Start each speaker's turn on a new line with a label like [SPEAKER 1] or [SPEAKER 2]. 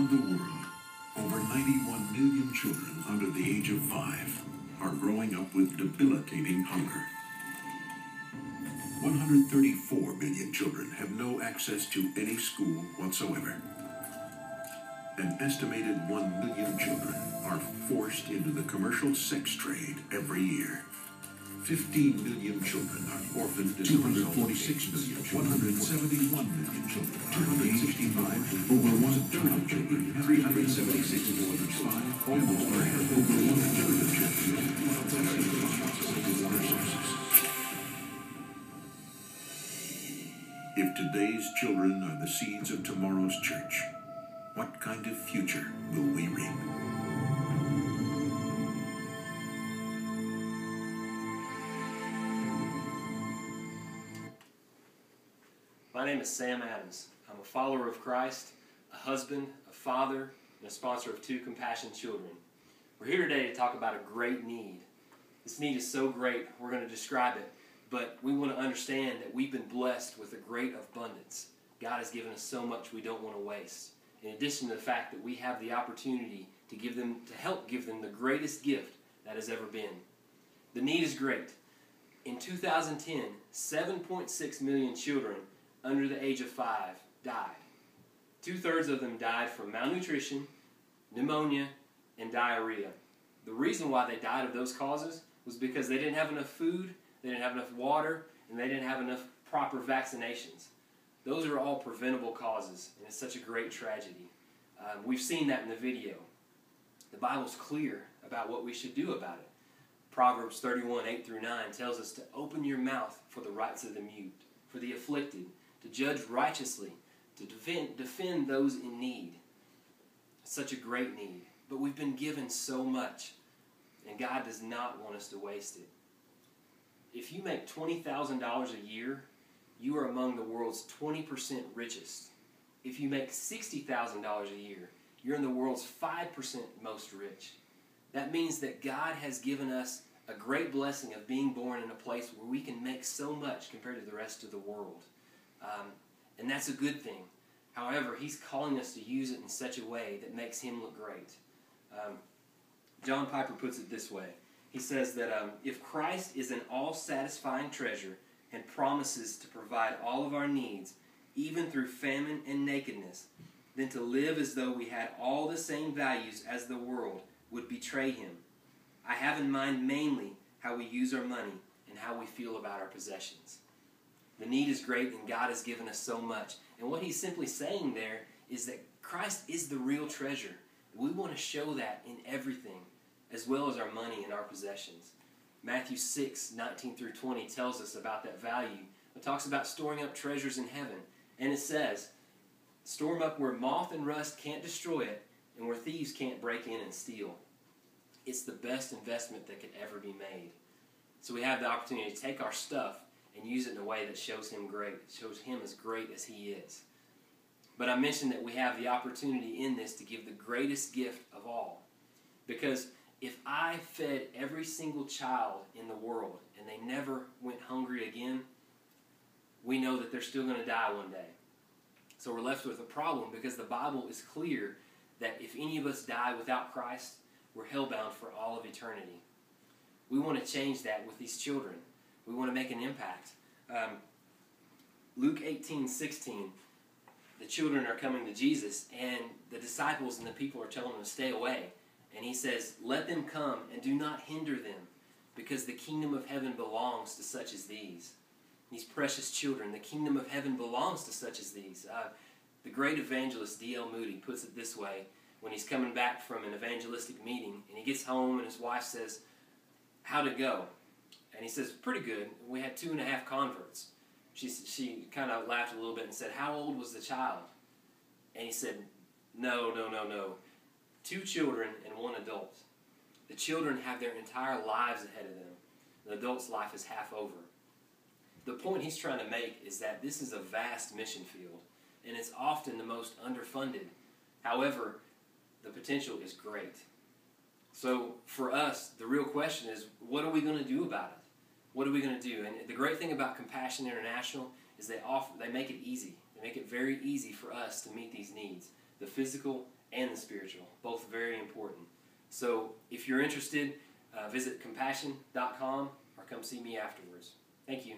[SPEAKER 1] Around the world, over 91 million children under the age of 5 are growing up with debilitating hunger. 134 million children have no access to any school whatsoever. An estimated 1 million children are forced into the commercial sex trade every year. 15 million children are orphaned as a result. 246 million children, 171 million children, 265, over 1/3 of children, 376 more than 5, almost over 1/3 of children. If today's children are the seeds of tomorrow's church, what kind of future will we reap?
[SPEAKER 2] My name is Sam Adams. I'm a follower of Christ, a husband, a father, and a sponsor of 2 Compassion children. We're here today to talk about a great need. This need is so great, we're going to describe it, but we want to understand that we've been blessed with a great abundance. God has given us so much we don't want to waste. In addition to the fact that we have the opportunity to help give them the greatest gift that has ever been. The need is great. In 2010, 7.6 million children under the age of 5 died. 2/3 of them died from malnutrition, pneumonia, and diarrhea. The reason why they died of those causes was because they didn't have enough food, they didn't have enough water, and they didn't have enough proper vaccinations. Those are all preventable causes, and it's such a great tragedy. We've seen that in the video. The Bible's clear about what we should do about it. Proverbs 31, 8-9 tells us to open your mouth for the rights of the mute, for the afflicted, to judge righteously, to defend those in need. It's such a great need. But we've been given so much, and God does not want us to waste it. If you make $20,000 a year, you are among the world's 20% richest. If you make $60,000 a year, you're in the world's 5% most rich. That means that God has given us a great blessing of being born in a place where we can make so much compared to the rest of the world. And that's a good thing. However, He's calling us to use it in such a way that makes Him look great. John Piper puts it this way. He says that if Christ is an all-satisfying treasure and promises to provide all of our needs, even through famine and nakedness, then to live as though we had all the same values as the world would betray Him. I have in mind mainly how we use our money and how we feel about our possessions. The need is great, and God has given us so much. And what He's simply saying there is that Christ is the real treasure. We want to show that in everything, as well as our money and our possessions. Matthew 6, 19-20 tells us about that value. It talks about storing up treasures in heaven. And it says, store them up where moth and rust can't destroy it, and where thieves can't break in and steal. It's the best investment that could ever be made. So we have the opportunity to take our stuff and use it in a way that shows Him great, shows Him as great as He is. But I mentioned that we have the opportunity in this to give the greatest gift of all. Because if I fed every single child in the world and they never went hungry again, we know that they're still going to die one day. So we're left with a problem, because the Bible is clear that if any of us die without Christ, we're hellbound for all of eternity. We want to change that with these children. We want to make an impact. Luke 18:16, the children are coming to Jesus, and the disciples and the people are telling them to stay away. And He says, let them come and do not hinder them, because the kingdom of heaven belongs to such as these. These precious children, the kingdom of heaven belongs to such as these. The great evangelist D.L. Moody puts it this way when he's coming back from an evangelistic meeting, and he gets home and his wife says, how'd it go? And he says, pretty good. We had 2.5 converts. She kind of laughed a little bit and said, how old was the child? And he said, no. 2 children and 1 adult. The children have their entire lives ahead of them. The adult's life is half over. The point he's trying to make is that this is a vast mission field, and it's often the most underfunded. However, the potential is great. So for us, the real question is, what are we going to do about it? What are we going to do? And the great thing about Compassion International is they make it easy. They make it very easy for us to meet these needs, the physical and the spiritual, both very important. So if you're interested, visit compassion.com or come see me afterwards. Thank you.